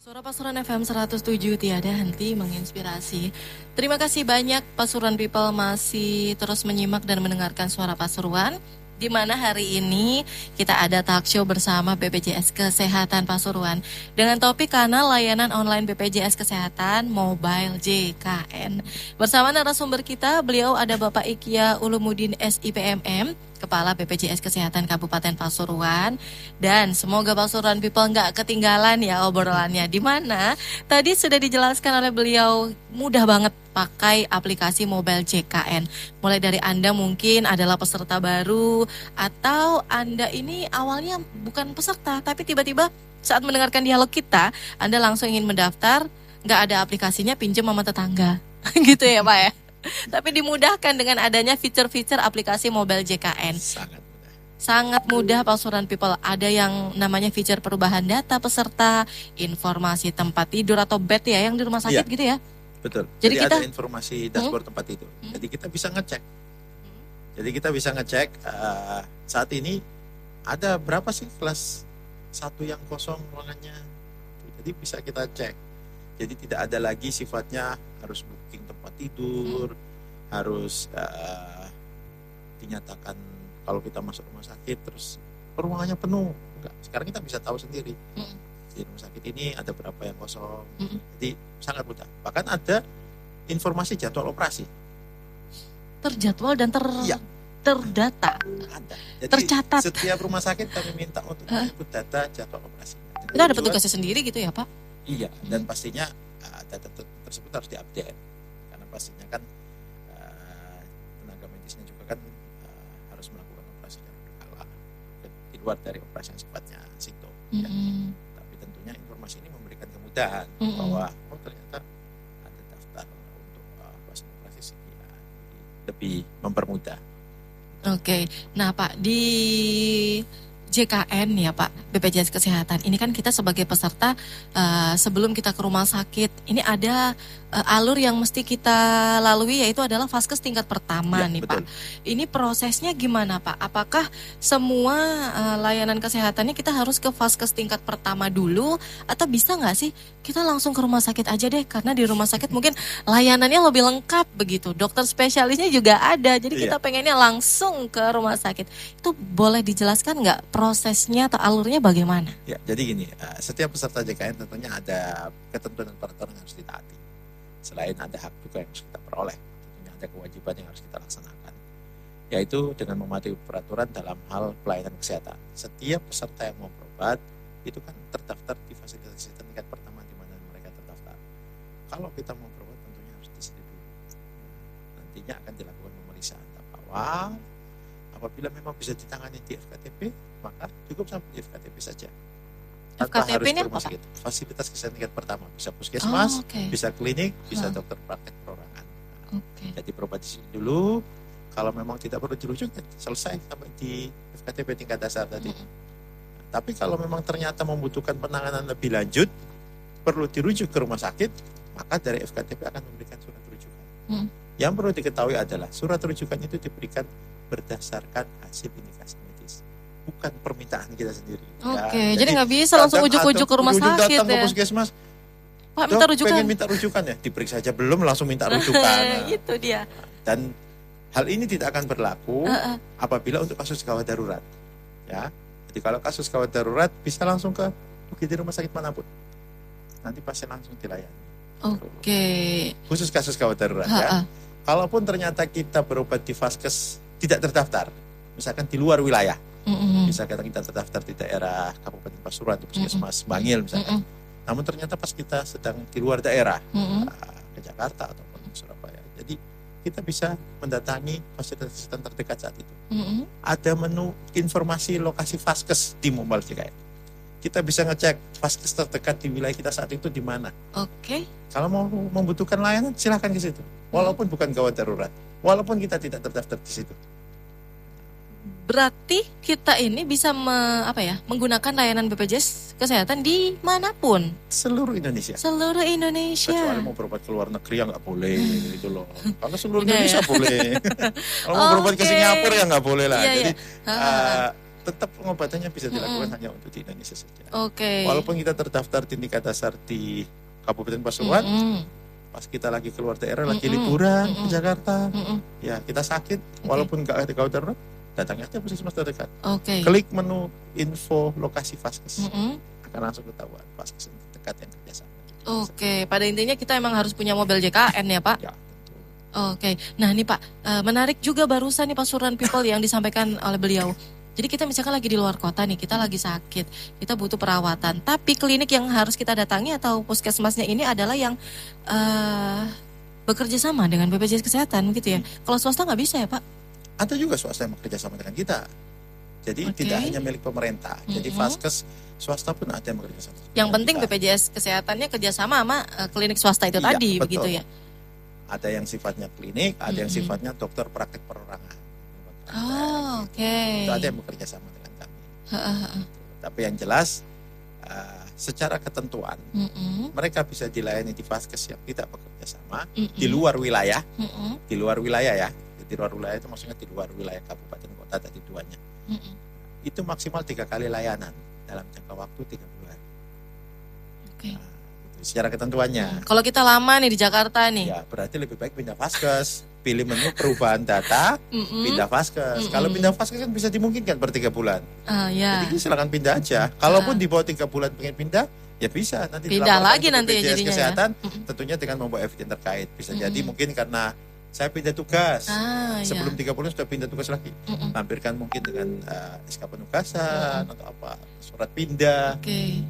Suara Pasuruan FM 107 tiada henti menginspirasi. Terima kasih banyak Pasuruan People masih terus menyimak dan mendengarkan Suara Pasuruan. Di mana hari ini kita ada talk show bersama BPJS Kesehatan Pasuruan dengan topik kanal layanan online BPJS Kesehatan Mobile JKN. Bersama narasumber kita, beliau ada Bapak Ikhya Ulumuddin SIPMM, Kepala BPJS Kesehatan Kabupaten Pasuruan. Dan semoga Pasuruan People nggak ketinggalan ya obrolannya. Di mana tadi sudah dijelaskan oleh beliau, mudah banget pakai aplikasi Mobile JKN. Mulai dari Anda mungkin adalah peserta baru, atau Anda ini awalnya bukan peserta, tapi tiba-tiba saat mendengarkan dialog kita, Anda langsung ingin mendaftar, nggak ada aplikasinya, pinjam sama tetangga. Gitu ya Pak ya. Tapi dimudahkan dengan adanya fitur-fitur aplikasi Mobile JKN. Sangat mudah Pasuruan People. Ada yang namanya fitur perubahan data peserta, informasi tempat tidur atau bed ya yang di rumah sakit gitu ya. Betul. Jadi kita ada informasi dashboard tempat tidur. Jadi kita bisa ngecek. Jadi kita bisa ngecek saat ini ada berapa sih kelas 1 yang kosong ruangannya. Jadi bisa kita cek. Jadi tidak ada lagi sifatnya harus booking tempat tidur, harus dinyatakan kalau kita masuk rumah sakit terus ruangannya penuh. Enggak. Sekarang kita bisa tahu sendiri. Di rumah sakit ini ada berapa yang kosong. Jadi sangat mudah. Bahkan ada informasi jadwal operasi. Terjadwal dan terdata. Ada. Jadi tercatat. Setiap rumah sakit kami minta untuk mengikut data jadwal operasi. Itu ada petugasnya sendiri gitu ya Pak? Iya. Dan pastinya data tersebut harus diupdate. Karena pastinya kan tenaga medisnya juga kan harus melakukan operasi secara berkala. Di luar dari operasi yang sifatnya situ. Ya. Tentunya informasi ini memberikan kemudahan bahwa ternyata ada daftar untuk pasien operasi sekian, lebih mempermudah. Oke, nah Pak di JKN ya Pak, BPJS Kesehatan ini kan kita sebagai peserta sebelum kita ke rumah sakit ini ada alur yang mesti kita lalui, yaitu adalah vaskes tingkat pertama Ya, nih betul. Pak. Ini prosesnya gimana Pak? Apakah semua layanan kesehatannya kita harus ke vaskes tingkat pertama dulu, atau bisa nggak sih kita langsung ke rumah sakit aja deh, karena di rumah sakit mungkin layanannya lebih lengkap begitu, dokter spesialisnya juga ada, jadi kita pengennya langsung ke rumah sakit. Itu boleh dijelaskan nggak prosesnya atau alurnya bagaimana? Ya, jadi gini, setiap peserta JKN tentunya ada ketentuan dan peraturan yang harus ditaati. Selain ada hak juga yang harus kita peroleh, tentunya ada kewajiban yang harus kita laksanakan, yaitu dengan mematuhi peraturan dalam hal pelayanan kesehatan. Setiap peserta yang mau berobat itu kan terdaftar di fasilitas kesehatan tingkat pertama di mana mereka terdaftar. Kalau kita mau berobat tentunya harus disediakan dulu. Nantinya akan dilakukan pemeriksaan tahap awal. Apabila memang bisa ditangani di FKTP, maka cukup sampai di FKTP saja. Tanpa harus ke rumah sakit. Fasilitas kesehatan tingkat pertama, bisa puskesmas, bisa klinik, bisa dokter praktek perorangan. Jadi berobat di sini dulu. Kalau memang tidak perlu dirujuk, selesai sampai di FKTP tingkat dasar tadi. Tapi kalau memang ternyata membutuhkan penanganan lebih lanjut, perlu dirujuk ke rumah sakit, maka dari FKTP akan memberikan surat rujukan. Yang perlu diketahui adalah surat rujukan itu diberikan berdasarkan hasil indikasi medis, bukan permintaan kita sendiri. Jadi nggak bisa langsung ujuk-ujuk ke rumah sakit datang ya. ke puskesmas, Pak minta rujukan. pengen minta rujukan ya, diperiksa aja belum langsung minta rujukan. Itu dia. Dan hal ini tidak akan berlaku apabila untuk kasus gawat darurat. Ya, jadi kalau kasus gawat darurat bisa langsung ke UGD rumah sakit manapun. Nanti pasien langsung dilayani. Khusus kasus gawat darurat ya. Kalaupun ternyata kita berobat di vaskes tidak terdaftar, misalkan di luar wilayah, misalkan kita terdaftar di daerah Kabupaten Pasuruan, di Puskesmas Bangil misalkan, namun ternyata pas kita sedang di luar daerah, ke Jakarta ataupun ke Surabaya, jadi kita bisa mendatangi fasilitas kesehatan terdekat saat itu. Ada menu informasi lokasi vaskes di Mobile JKN. Kita bisa ngecek vaskes terdekat di wilayah kita saat itu di mana. Kalau mau membutuhkan layanan silahkan ke situ. Walaupun bukan gawat darurat, walaupun kita tidak terdaftar di situ. Berarti kita ini bisa menggunakan layanan BPJS Kesehatan di manapun. Seluruh Indonesia. Kecuali mau berobat ke luar negeri ya nggak boleh gitu loh. Kalau seluruh Indonesia boleh. Kalau mau berobat ke Singapura ya nggak boleh lah. Jadi tetap pengobatannya bisa dilakukan hanya untuk di Indonesia saja. Oke. Walaupun kita terdaftar di tingkat dasar di Kabupaten Pasuruan, pas kita lagi keluar daerah, lagi liburan ke Jakarta, ya kita sakit, walaupun nggak ada gawat darurat, datang aja puskesmas terdekat. Oke. Klik menu info lokasi Vaskes, akan langsung ketahuan Vaskes terdekat yang kerjasama. Oke, pada intinya kita emang harus punya mobil JKN ya Pak? Ya, tentu. Oke, nah ini Pak, menarik juga barusan nih Pasuruan People yang disampaikan oleh beliau. Jadi kita misalkan lagi di luar kota nih, kita lagi sakit, kita butuh perawatan. Tapi klinik yang harus kita datangi atau puskesmasnya ini adalah yang bekerja sama dengan BPJS Kesehatan gitu ya. Kalau swasta nggak bisa ya Pak? Ada juga swasta yang bekerja sama dengan kita. Jadi tidak hanya milik pemerintah. Jadi Vaskes swasta pun ada yang bekerja sama. Yang penting kita. BPJS Kesehatannya kerjasama sama klinik swasta itu tadi, betul. begitu ya? Ada yang sifatnya klinik, ada yang sifatnya dokter praktek perorangan. Oh, oke. Itu ada yang bekerja sama dengan kami. Tapi yang jelas secara ketentuan mereka bisa dilayani di Vaskes yang tidak bekerja sama di luar wilayah, di luar wilayah ya. Di luar wilayah itu maksudnya di luar wilayah kabupaten kota tadi duanya. Itu maksimal 3 kali layanan dalam jangka waktu 3 bulan. Oke. Nah, itu secara ketentuannya. Kalau kita lama nih di Jakarta nih. Ya berarti lebih baik pindah Vaskes. Pilih menu perubahan data, pindah Vaskes. Kalau pindah Vaskes kan bisa dimungkinkan per 3 bulan. Ya. Jadi silakan pindah aja. Kalaupun di bawah 3 bulan pengen pindah, ya bisa. Nanti pindah dilaporkan lagi ke nanti BPJS jadinya Kesehatan, tentunya dengan membawa evidence terkait. Bisa jadi mungkin karena saya pindah tugas. Sebelum 3 bulan sudah pindah tugas lagi. Lampirkan mungkin dengan SK penugasan atau apa, surat pindah,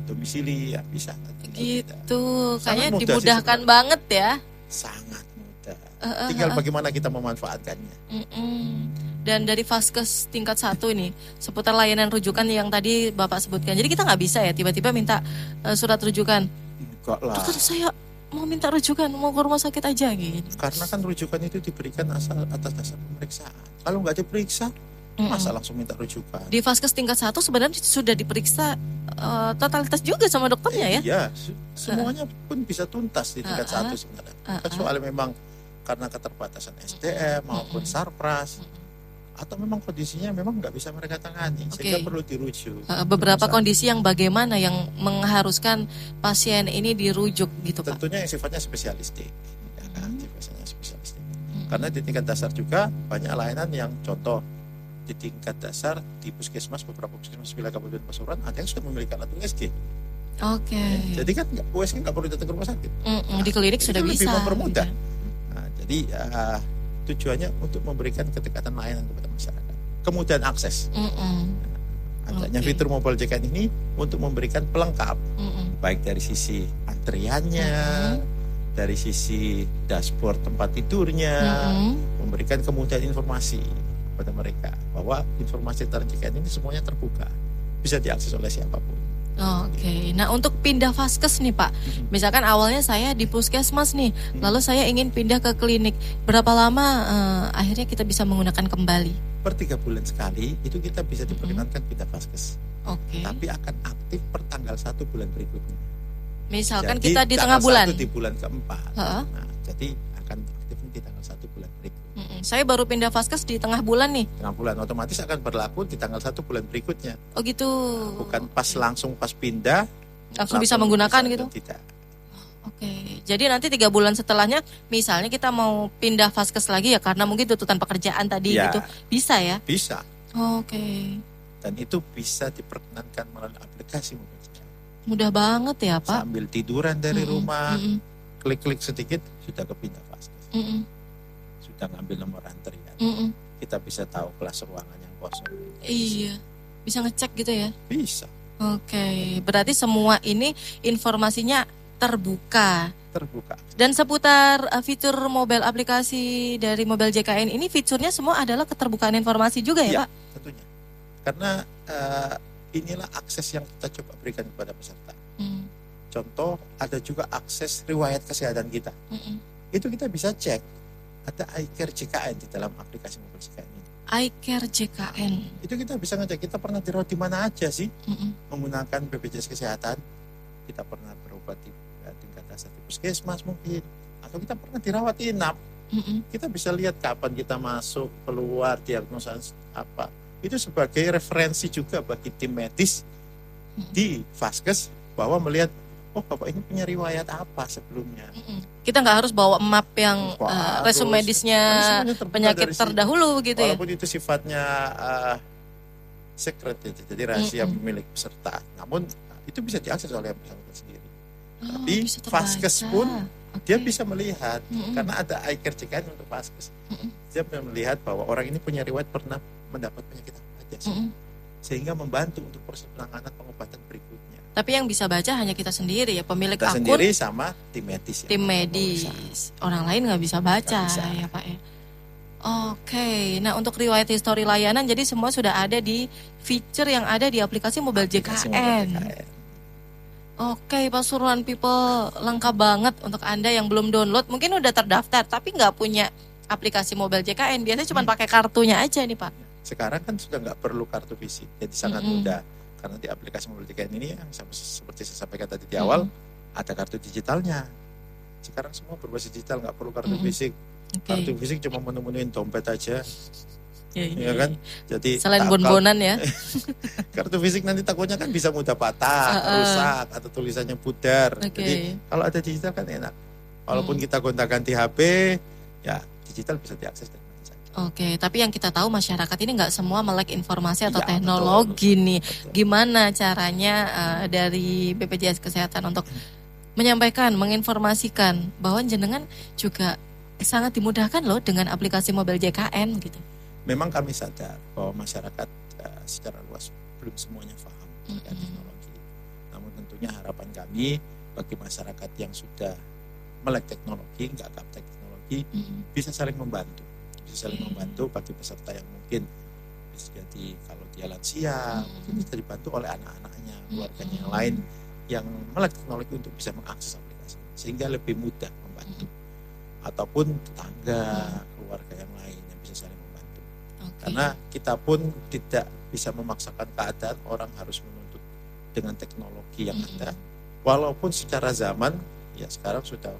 domisili, ya bisa. Gitu, kayaknya dimudahkan banget ya. Sangat mudah. Tinggal bagaimana kita memanfaatkannya. Dan dari Vaskes tingkat 1 ini seputar layanan rujukan yang tadi Bapak sebutkan. Jadi kita nggak bisa ya tiba-tiba minta surat rujukan. Enggak lah. Dokter saya mau minta rujukan, mau ke rumah sakit aja gitu. Karena kan rujukan itu diberikan atas dasar pemeriksaan. Kalau nggak diperiksa, masa langsung minta rujukan? Di Vaskes tingkat 1 sebenarnya sudah diperiksa totalitas juga sama dokternya ya? Iya, semuanya pun bisa tuntas di tingkat 1 sebenarnya. Kecuali memang karena keterbatasan SDM maupun Sarpras, atau memang kondisinya memang nggak bisa mereka tangani, sehingga perlu dirujuk. Beberapa kondisi yang bagaimana yang mengharuskan pasien ini dirujuk gitu Pak? Tentunya yang sifatnya spesialistik, ya kan? Sifatnya spesialistik. Karena di tingkat dasar juga banyak layanan yang contoh di tingkat dasar di puskesmas, beberapa puskesmas wilayah Kabupaten Pasuruan ada yang sudah memiliki alat USG. Oke. Jadi kan USG nggak perlu datang ke rumah sakit. Di klinik sudah bisa. Lebih mempermudah. Nah, jadi tujuannya untuk memberikan kedekatan layanan kepada masyarakat, kemudahan akses. Adanya fitur mobile JKN ini untuk memberikan pelengkap, baik dari sisi antriannya, dari sisi dashboard tempat tidurnya, memberikan kemudahan informasi kepada mereka bahwa informasi tentang JKN ini semuanya terbuka, bisa diakses oleh siapapun. Oke, nah untuk pindah Vaskes nih Pak, misalkan awalnya saya di puskesmas nih, lalu saya ingin pindah ke klinik, berapa lama akhirnya kita bisa menggunakan kembali? Per 3 bulan sekali itu kita bisa diperkenankan pindah Vaskes. Oke. Tapi akan aktif per tanggal 1 bulan berikutnya. Misalkan jadi, kita di tengah bulan. Di bulan keempat. Nah, jadi akan aktif di tanggal 1 bulan berikutnya. Saya baru pindah Vaskes di tengah bulan nih. Tengah bulan otomatis akan berlaku di tanggal 1 bulan berikutnya. Oh gitu. Bukan langsung pas pindah langsung bisa menggunakan bisa, gitu. Tidak. Oke. Jadi nanti 3 bulan setelahnya misalnya kita mau pindah Vaskes lagi ya karena mungkin tuntutan pekerjaan tadi gitu. Bisa ya? Bisa. Oke. Dan itu bisa diperkenankan melalui aplikasi mobil. Mudah banget ya Pak. Sambil tiduran dari rumah, klik-klik sedikit sudah kepindah Vaskes. Sudah ngambil nomor antrian. Kita bisa tahu kelas ruangan yang kosong. Iya. Bisa ngecek gitu ya? Bisa. Oke. Berarti semua ini informasinya terbuka. Terbuka. Dan seputar fitur mobile aplikasi dari mobile JKN ini fiturnya semua adalah keterbukaan informasi juga ya Pak? Tentunya. Karena inilah akses yang kita coba berikan kepada peserta. Contoh ada juga akses riwayat kesehatan kita. Itu kita bisa cek. Ada iCare JKN di dalam aplikasi mobile JKN ini. iCare JKN. Itu kita bisa ngecek kita pernah dirawat di mana aja sih menggunakan BPJS Kesehatan. Kita pernah berobat di tingkat dasar di puskesmas mungkin, atau kita pernah dirawat inap. Kita bisa lihat kapan kita masuk, keluar, diagnosa apa, itu sebagai referensi juga bagi tim medis di Vaskes bahwa melihat, oh Bapak ini punya riwayat apa sebelumnya. Kita nggak harus bawa map yang Wah, resume terus, medisnya semuanya terbuka penyakit dari situ. terdahulu gitu ya. Walaupun itu sifatnya secret ya, jadi rahasia milik peserta. Namun itu bisa diakses oleh yang bersangkutan sendiri. Tapi bisa terbaca. Vaskes pun dia Oke. bisa melihat karena ada iCare JKN untuk Vaskes. Dia bisa melihat bahwa orang ini punya riwayat pernah mendapat penyakit apa aja sih. Sehingga membantu untuk proses penanganan pengobatan berikutnya. Tapi yang bisa baca hanya kita sendiri ya, pemilik Kita akun, sendiri sama tim medis. tim medis. Orang lain nggak bisa baca Nggak bisa. ya Pak ya. Oke, nah untuk riwayat histori layanan jadi semua sudah ada di feature yang ada di aplikasi Mobile Aplikasi JKN. Mobile JKN. Oke, Pasuruan People lengkap banget untuk Anda yang belum download. Mungkin udah terdaftar tapi nggak punya aplikasi Mobile JKN. Biasanya cuma pakai kartunya aja nih Pak. Sekarang kan sudah nggak perlu kartu fisik, jadi sangat mudah. Karena di aplikasi Mobile JKN ini yang seperti saya sampaikan tadi di awal, ada kartu digitalnya. Sekarang semua berbasis digital, nggak perlu kartu fisik. Oke. Kartu fisik cuma menu-menuin dompet aja, Ya, ya kan? Jadi Selain kalau bon-bonan ya. kartu fisik nanti takutnya kan bisa mudah patah, rusak, atau tulisannya pudar. Oke. Jadi kalau ada digital kan enak. Walaupun kita gonta-ganti HP, ya digital bisa diakses dari mana saja. Oke, tapi yang kita tahu masyarakat ini nggak semua melek informasi atau Ya, teknologi nih. Betul. Gimana caranya dari BPJS Kesehatan untuk menyampaikan, menginformasikan bahwa jenengan juga sangat dimudahkan loh dengan aplikasi Mobile JKN gitu. Memang kami sadar bahwa masyarakat secara luas belum semuanya paham terkait teknologi. Namun tentunya harapan kami bagi masyarakat yang sudah melek teknologi, nggak gaptek teknologi, bisa saling membantu. Bisa saling membantu bagi peserta yang mungkin bisa jadi kalau dia lansia, mungkin bisa dibantu oleh anak-anaknya, keluarganya yang lain yang melek teknologi untuk bisa mengakses aplikasi, sehingga lebih mudah membantu. Ataupun tetangga, keluarga yang lain yang bisa saling membantu. Karena kita pun tidak bisa memaksakan keadaan orang harus menuntut dengan teknologi yang ada. Walaupun secara zaman ya sekarang sudah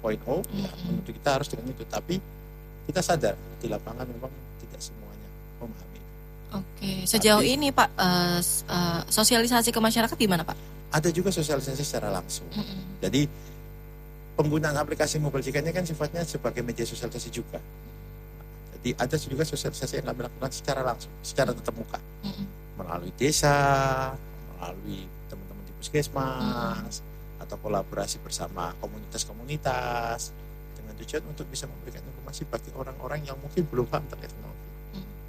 5.0, ya menuntut kita harus dengan itu. Tapi kita sadar di lapangan memang tidak semuanya memahami. Oke, sejauh ini Pak sosialisasi ke masyarakat gimana Pak? Ada juga sosialisasi secara langsung. Jadi penggunaan aplikasi Mobile JKN kan sifatnya sebagai media sosialisasi juga. Jadi ada juga sosialisasi yang kami lakukan secara langsung, secara tatap muka, melalui desa, melalui teman-teman di puskesmas, atau kolaborasi bersama komunitas-komunitas dengan tujuan untuk bisa memberikan informasi bagi orang-orang yang mungkin belum paham terkait teknologi.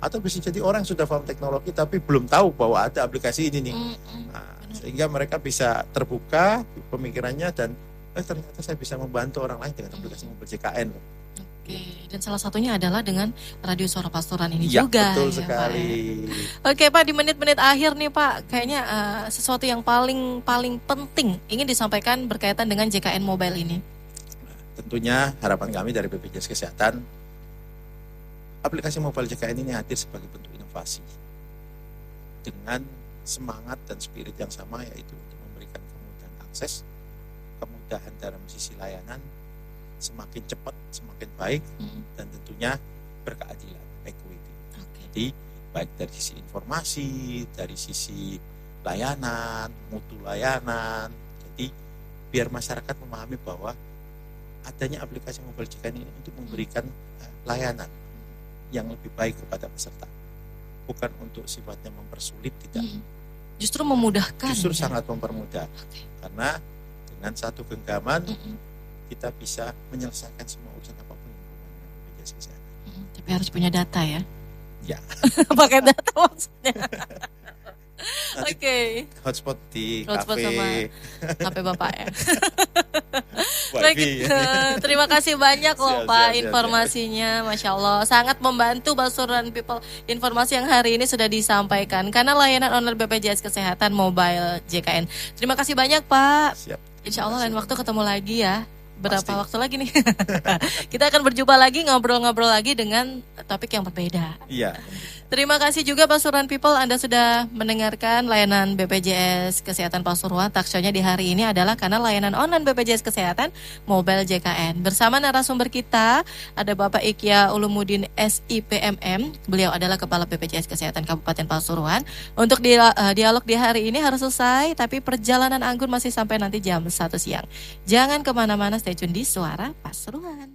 Atau bisa jadi orang yang sudah paham teknologi tapi belum tahu bahwa ada aplikasi ini nih. Nah, sehingga mereka bisa terbuka pemikirannya dan ternyata saya bisa membantu orang lain dengan aplikasi Mobile JKN. Oke, dan salah satunya adalah dengan Radio Suara Pasuruan ini Ya, juga. betul ya, sekali. Pak. Oke Pak, di menit-menit akhir nih Pak, kayaknya sesuatu yang paling penting ingin disampaikan berkaitan dengan JKN Mobile ini. Nah, tentunya harapan kami dari BPJS Kesehatan, aplikasi Mobile JKN ini hadir sebagai bentuk inovasi dengan semangat dan spirit yang sama, yaitu untuk memberikan kemudahan akses, kemudahan dalam sisi layanan, semakin cepat, semakin baik, dan tentunya berkeadilan, equity. Jadi baik dari sisi informasi, dari sisi layanan, mutu layanan. Jadi biar masyarakat memahami bahwa adanya aplikasi Mobile JKN ini untuk memberikan layanan yang lebih baik kepada peserta, bukan untuk sifatnya mempersulit, tidak. Justru memudahkan. Justru ya? sangat mempermudah, karena dengan satu genggaman kita bisa menyelesaikan semua urusan apapun yang berhubungan dengan BPJS Kesehatan. Tapi harus punya data ya. Ya. Pakai data maksudnya. Nanti Oke. hotspot di Hotspot kafe, sama HP Bapak ya. wifi. Baik, terima kasih banyak loh Siap, Pak siap, informasinya, Masya Allah sangat membantu Pasuruan People informasi yang hari ini sudah disampaikan karena layanan online BPJS Kesehatan Mobile JKN. Terima kasih banyak Pak. Siap. Insya Allah lain waktu ketemu lagi ya. berapa Pasti. waktu lagi nih? Kita akan berjumpa lagi, ngobrol-ngobrol lagi dengan topik yang berbeda. Iya. Terima kasih juga Pasuruan People, Anda sudah mendengarkan layanan BPJS Kesehatan Pasuruan. Talkshow-nya di hari ini adalah karena layanan online BPJS Kesehatan Mobile JKN. Bersama narasumber kita ada Bapak Ikya Ulumuddin SIPMM. Beliau adalah Kepala BPJS Kesehatan Kabupaten Pasuruan. Untuk dialog di hari ini harus selesai, tapi perjalanan Anggun masih sampai nanti jam 1 siang. Jangan kemana-mana, stay tune di Suara Pasuruan.